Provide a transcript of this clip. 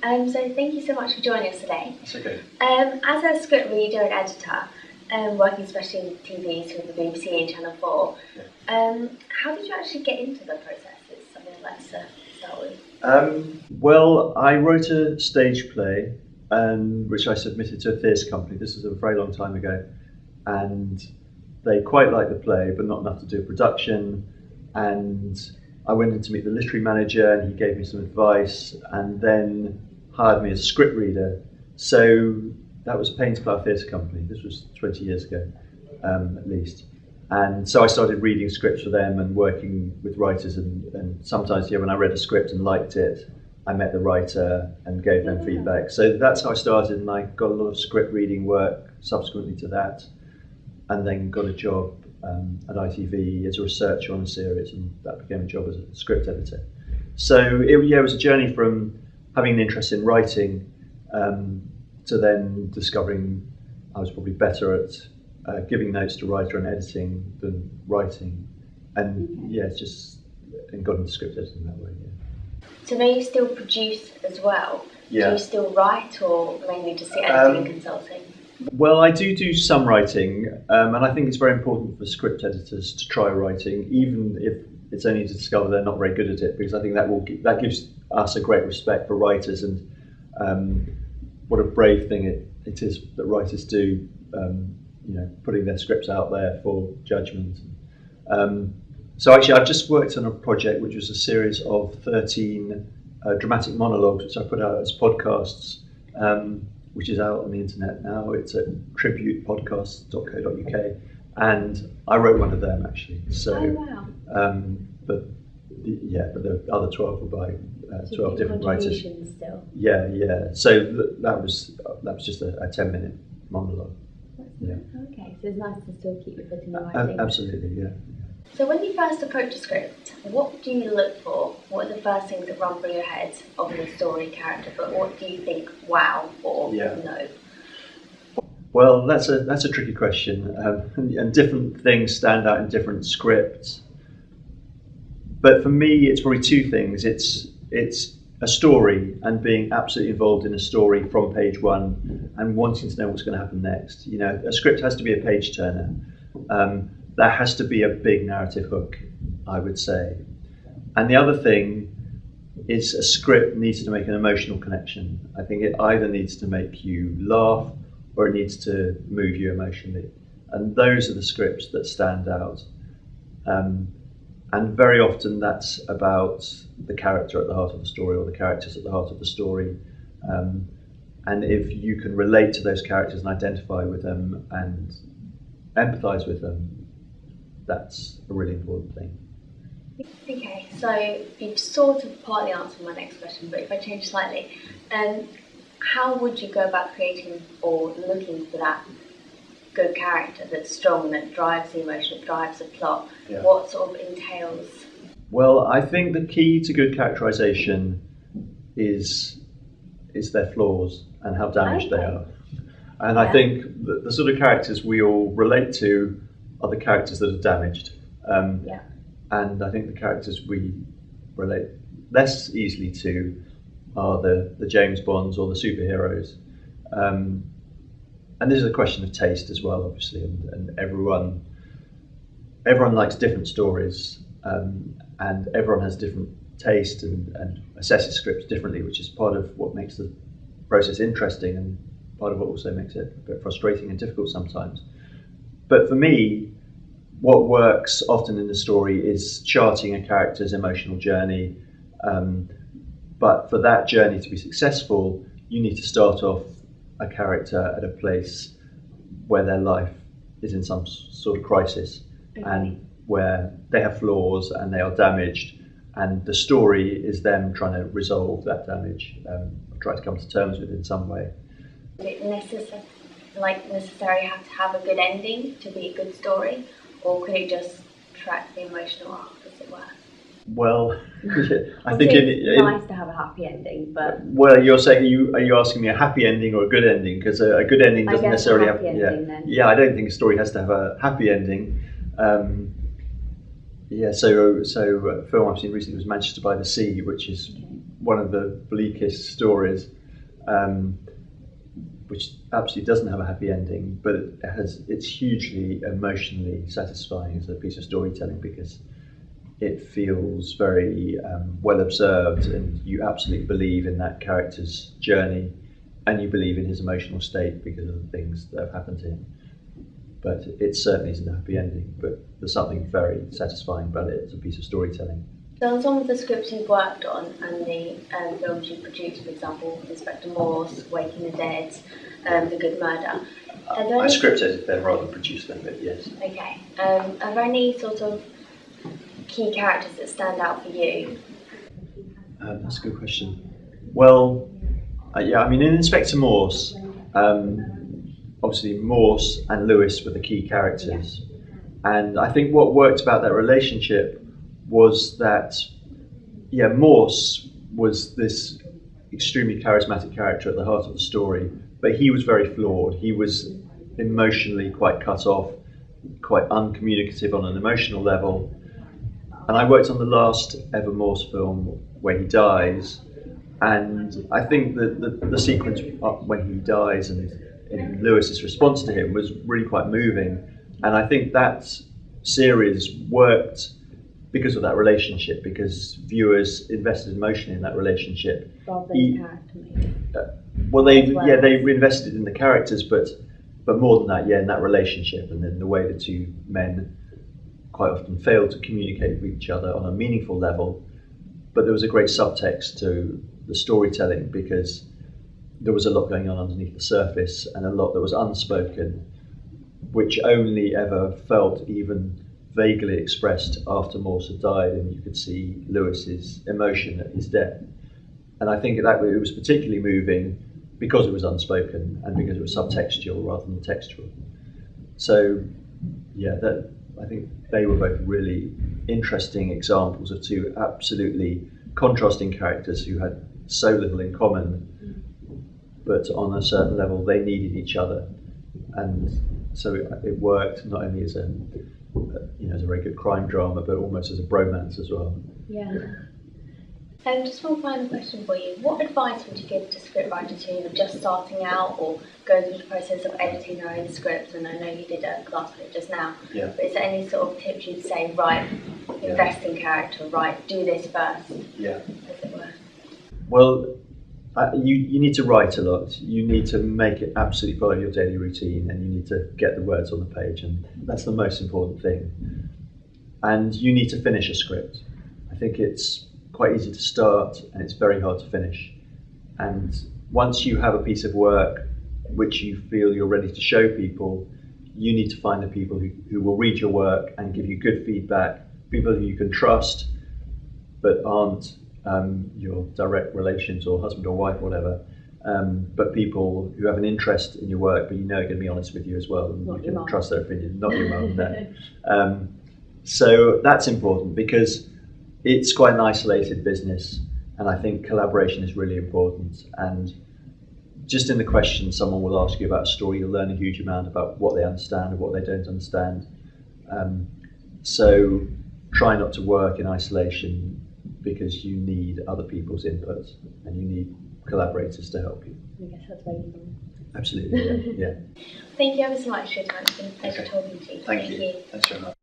So thank you so much for joining us today. That's okay. As a script reader and editor, working especially in TV, so with the BBC and Channel 4, how did you actually get into the process? It's something I'd like to start with. Well, I wrote a stage play, which I submitted to a theatre company. This was a very long time ago, and they quite liked the play, but not enough to do a production. And I went in to meet the literary manager, and he gave me some advice, and then hired me as a script reader. So that was Payne's Plough Theatre Company. This was 20 years ago, at least. And so I started reading scripts for them and working with writers, and sometimes when I read a script and liked it, I met the writer and gave them feedback. So that's how I started, and I got a lot of script reading work subsequently to that, and then got a job at ITV as a researcher on a series, and that became a job as a script editor. So it was a journey from having an interest in writing to then discovering I was probably better at giving notes to writer and editing than writing, and and got into script editing that way. Yeah. So now you still produce as well? Yeah. Do you still write, or mainly just the editing and consulting? Well, I do some writing, and I think it's very important for script editors to try writing, even if it's only to discover they're not very good at it, because I think that gives us a great respect for writers, and what a brave thing it is that writers do, putting their scripts out there for judgment. So actually, I've just worked on a project which was a series of 13 dramatic monologues, which I put out as podcasts, which is out on the internet now. It's at tributepodcasts.co.uk, and I wrote one of them actually. So, but the other 12 were by 12 different writers. Still. Yeah. So that was just a 10-minute monologue. Yeah. Okay, so it's nice to still keep your foot in the right thing. Absolutely, yeah. So when you first approach a script, what do you look for? What are the first things that run through your head of the story character? But what do you think, wow, or no? Well, that's a tricky question, and different things stand out in different scripts. But for me, it's probably two things. It's a story, and being absolutely involved in a story from page one, and wanting to know what's going to happen next. A script has to be a page turner. There has to be a big narrative hook, I would say. And the other thing is a script needs to make an emotional connection. I think it either needs to make you laugh or it needs to move you emotionally. And those are the scripts that stand out. And very often that's about the character at the heart of the story, or the characters at the heart of the story. And if you can relate to those characters and identify with them and empathise with them, that's a really important thing. Okay, so you've sort of partly answered my next question, but if I change slightly, how would you go about creating or looking for that good character that's strong, that drives the emotion, that drives the plot? Yeah. What sort of entails? Well, I think the key to good characterisation is their flaws and how damaged they are. And I think the sort of characters we all relate to are the characters that are damaged. And I think the characters we relate less easily to are the James Bonds or the superheroes. And this is a question of taste as well, obviously, and everyone likes different stories, and everyone has different taste and assesses scripts differently, which is part of what makes the process interesting and part of what also makes it a bit frustrating and difficult sometimes. But for me, what works often in the story is charting a character's emotional journey. But for that journey to be successful, you need to start off a character at a place where their life is in some sort of crisis, and where they have flaws and they are damaged, and the story is them trying to resolve that damage, try to come to terms with it in some way. Is it necessarily have to have a good ending to be a good story, or could it just track the emotional arc, as it were? Well, I think it's nice to have a happy ending, but you're saying are you asking me a happy ending or a good ending? Because a good ending doesn't necessarily have. Yeah, I don't think a story has to have a happy ending. So a film I've seen recently was Manchester by the Sea, which is one of the bleakest stories, which absolutely doesn't have a happy ending, but it's hugely emotionally satisfying as a piece of storytelling because it feels very well observed, and you absolutely believe in that character's journey, and you believe in his emotional state because of the things that have happened to him. But it certainly isn't a happy ending, but there's something very satisfying about it as a piece of storytelling. So on some of the scripts you've worked on and the films you've produced, for example, Inspector Morse, Waking the Dead, The Good Murder, I scripted them rather than produced them, but yes. Okay. Are there any sort of key characters that stand out for you? That's a good question. Well, yeah, I mean, in Inspector Morse, obviously Morse and Lewis were the key characters. And I think what worked about that relationship was that, yeah, Morse was this extremely charismatic character at the heart of the story, but he was very flawed. He was emotionally quite cut off, quite uncommunicative on an emotional level. And I worked on the last ever Morse film where he dies, and I think that the sequence when he dies and Lewis's response to him was really quite moving. And I think that series worked because of that relationship, because viewers invested emotionally in that relationship. Rather than character, maybe. Well, they invested in the characters, but more than that, yeah, in that relationship, and then the way the two men quite often failed to communicate with each other on a meaningful level. But there was a great subtext to the storytelling because there was a lot going on underneath the surface and a lot that was unspoken, which only ever felt even vaguely expressed after Morse had died, and you could see Lewis's emotion at his death. And I think that it was particularly moving because it was unspoken and because it was subtextual rather than textual. So, yeah, I think they were both really interesting examples of two absolutely contrasting characters who had so little in common, but on a certain level they needed each other, and so it worked not only as a as a very good crime drama, but almost as a bromance as well. Yeah. Just one final question for you. What advice would you give to scriptwriters who are just starting out or going through the process of editing their own scripts? And I know you did a class for it just now. Yeah. But is there any sort of tips you'd say, right, invest in character, right, do this first, Yeah. as it were? Well, you need to write a lot. You need to make it absolutely part of your daily routine, and you need to get the words on the page, and that's the most important thing. And you need to finish a script. I think it's quite easy to start and it's very hard to finish. And once you have a piece of work which you feel you're ready to show people, you need to find the people who will read your work and give you good feedback, people who you can trust but aren't your direct relations or husband or wife or whatever, but people who have an interest in your work but you know are going to be honest with you as well, and you can trust their opinion, not your mum. No. So that's important because it's quite an isolated business, and I think collaboration is really important. And just in the question someone will ask you about a story, you'll learn a huge amount about what they understand and what they don't understand. So try not to work in isolation because you need other people's input and you need collaborators to help you. I guess that's very important. Absolutely, yeah. Thank you ever so much for your time. It's been a pleasure talking to you. Thank you. Thanks very much.